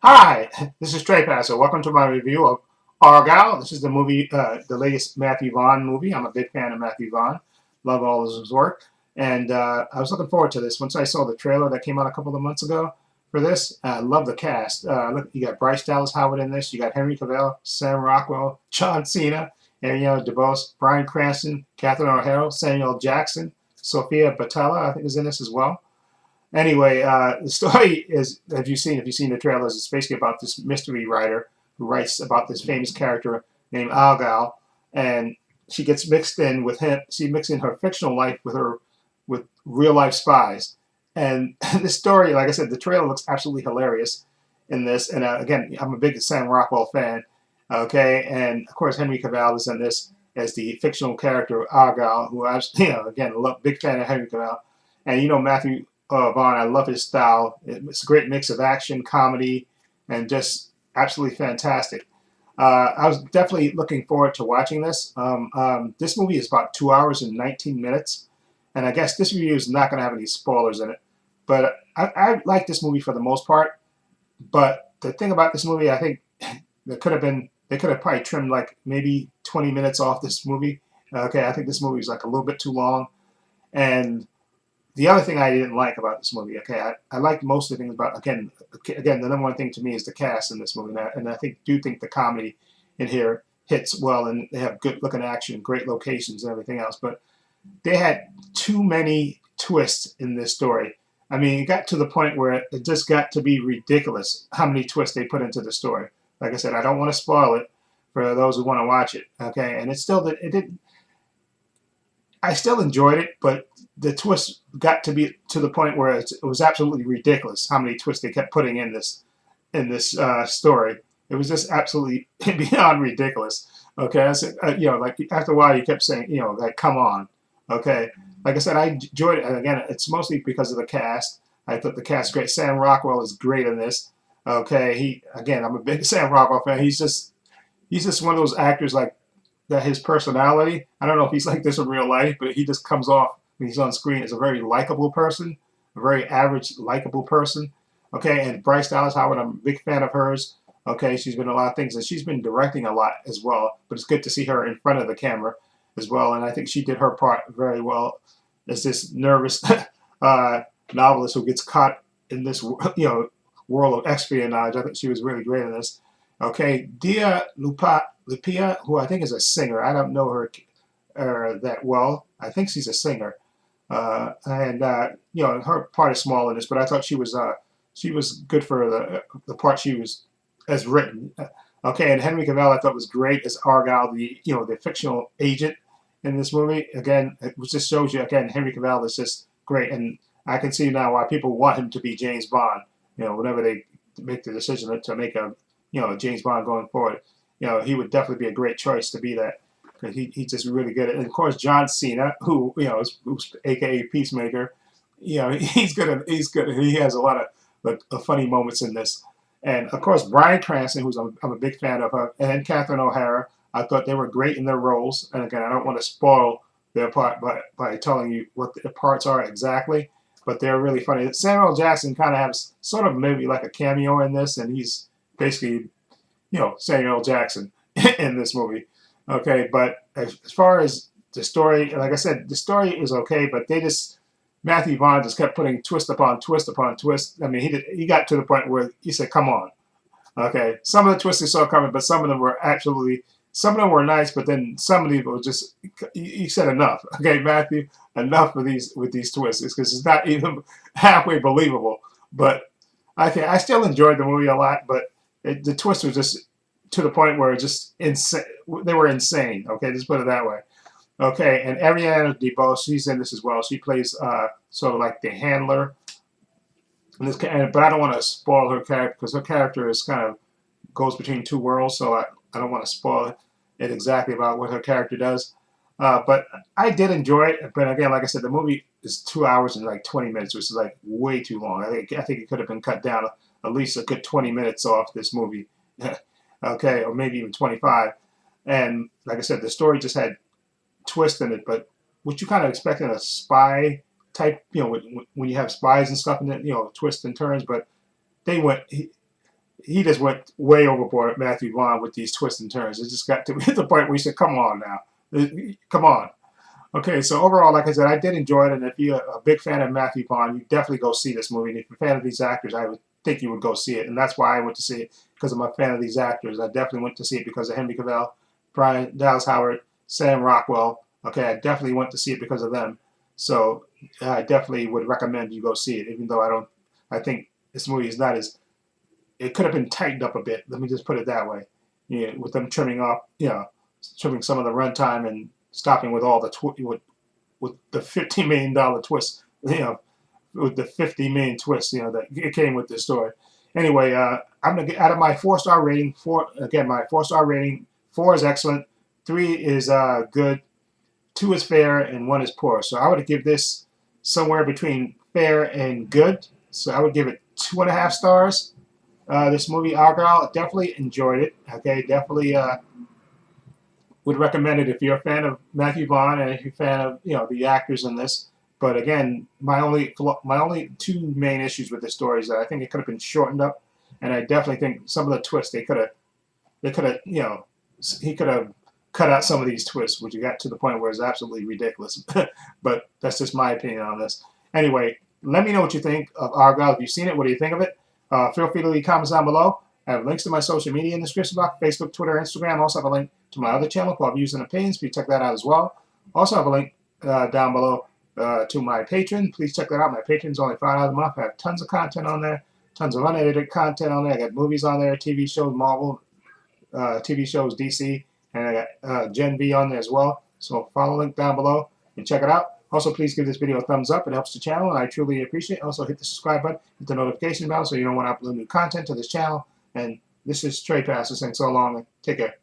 Hi, this is Trey Passer. Welcome to my review of Argylle. This is the movie, the latest Matthew Vaughn movie. I'm a big fan of Matthew Vaughn. Love all of his work. And I was looking forward to this. Once I saw the trailer that came out a couple of months ago for this, I love the cast. Look, you got Bryce Dallas Howard in this. You got Henry Cavill, Sam Rockwell, John Cena, Ariana DeBose, Bryan Cranston, Catherine O'Hara, Samuel Jackson, Sophia Botella, I think is in this as well. Anyway, the story is, if you've seen the trailers, it's basically about this mystery writer who writes about this famous character named Argylle, and she gets mixed in with him. She mixes in her fictional life with real life spies. And the story, like I said, the trailer looks absolutely hilarious in this. And again, I'm a big Sam Rockwell fan. Okay, and of course Henry Cavill is in this as the fictional character Argylle, who I, again, big fan of Henry Cavill. And Matthew Vaughn. I love his style. It's a great mix of action, comedy, and just absolutely fantastic. I was definitely looking forward to watching this. This movie is about 2 hours and 19 minutes, and I guess this review is not going to have any spoilers in it. But I like this movie for the most part. But the thing about this movie, I think they could have probably trimmed like maybe 20 minutes off this movie. Okay, I think this movie is like a little bit too long, and the other thing I didn't like about this movie, okay, I liked most of the things about, again, the number one thing to me is the cast in this movie, and I do think the comedy in here hits well, and they have good looking action, great locations, and everything else. But they had too many twists in this story. I mean, it got to the point where it just got to be ridiculous how many twists they put into the story. Like I said, I don't want to spoil it for those who want to watch it, okay? And it didn't. I still enjoyed it, but the twist got to be to the point where it was absolutely ridiculous how many twists they kept putting in this story. It was just absolutely beyond ridiculous. Okay, I said, like after a while, you kept saying, like, come on. Okay, like I said, I enjoyed it, and again, it's mostly because of the cast. I thought the cast great. Sam Rockwell is great in this. Okay, I'm a big Sam Rockwell fan. He's just one of those actors like that his personality. I don't know if he's like this in real life, but he just comes off when he's on screen as a very likable person, a very average likable person. Okay, and Bryce Dallas Howard, I'm a big fan of hers. Okay, she's been in a lot of things, and she's been directing a lot as well. But it's good to see her in front of the camera as well, and I think she did her part very well as this nervous novelist who gets caught in this world of espionage. I think she was really great in this. Okay, Lupia, who I think is a singer. I don't know her that well. I think she's a singer, and her part is small in this, but I thought she was good for the part she was as written. Okay, and Henry Cavill I thought was great as Argylle, the fictional agent in this movie. Again, it just shows you again Henry Cavill is just great, and I can see now why people want him to be James Bond. Whenever they make the decision to make a James Bond going forward, he would definitely be a great choice to be that because he's just really good. And of course, John Cena, who who's AKA Peacemaker, he's good. He's good. He has a lot of funny moments in this. And of course, Bryan Cranston, I'm a big fan of her, and Catherine O'Hara. I thought they were great in their roles. And again, I don't want to spoil their part by telling you what the parts are exactly, but they're really funny. Samuel Jackson kind of has sort of maybe like a cameo in this, and he's basically Samuel Jackson in this movie. Okay, but as far as the story, like I said, the story is okay, but Matthew Vaughn just kept putting twist upon twist upon twist. I mean, he got to the point where he said, "Come on." Okay, some of the twists he saw coming, but some of them were nice, but then some of them were just he said enough. Okay, Matthew, enough with these twists because it's not even halfway believable. But I still enjoyed the movie a lot, but the twist was just to the point where it just insane. They were insane. Okay, just put it that way. Okay, and Ariana DeBose, she's in this as well. She plays sort of like the handler. But I don't want to spoil her character because her character is kind of goes between two worlds, so I don't want to spoil it exactly about what her character does. But I did enjoy it. But again, like I said, the movie is 2 hours and like 20 minutes, which is like way too long. I think it could have been cut down at least a good 20 minutes off this movie. Okay, or maybe even 25. And like I said, the story just had twist in it, but what you kind of expect in a spy type, when you have spies and stuff in it, twists and turns, but they went. he just went way overboard, Matthew Vaughn, with these twists and turns. It just got to the point where he said, "Come on now, come on." Okay, so overall, like I said, I did enjoy it, and if you're a big fan of Matthew Vaughn, you definitely go see this movie. And if you're a fan of these actors, I would think you would go see it, and that's why I went to see it, because I'm a fan of these actors. I definitely went to see it because of Henry Cavill, Brian Dallas Howard, Sam Rockwell. Okay, I definitely went to see it because of them. So I definitely would recommend you go see it, even though I don't. I think this movie is not as, it could have been tightened up a bit. Let me just put it that way. Yeah, with them trimming off, trimming some of the runtime and stopping with all the with the $15 million twist, with the 50 million twist, that it came with this story. Anyway, I'm gonna get out of my 4-star rating. My 4-star rating. 4 is excellent, 3 is good, 2 is fair, and 1 is poor. So I would give this somewhere between fair and good. So I would give it 2.5 stars. This movie Argylle, definitely enjoyed it. Okay, definitely would recommend it if you're a fan of Matthew Vaughn and if you're a fan of the actors in this. But again, my only 2 main issues with the story is that I think it could have been shortened up, and I definitely think some of the twists they could have he could have cut out some of these twists, which got to the point where it's absolutely ridiculous. But that's just my opinion on this. Anyway, let me know what you think of Argylle. If you've seen it, what do you think of it? Feel free to leave comments down below. I have links to my social media in the description box: Facebook, Twitter, Instagram. I also have a link to my other channel called Views and Opinions. Please check that out as well. Also have a link down below to my Patreon. Please check that out. My Patreon's only $5 a month. I have tons of content on there, tons of unedited content on there. I got movies on there, TV shows, Marvel, TV shows, DC, and I got Gen V on there as well. So follow the link down below and check it out. Also, please give this video a thumbs up. It helps the channel, and I truly appreciate it. Also, hit the subscribe button, hit the notification bell so you don't want to upload new content to this channel. And this is Trey Pastor saying so long, and take care.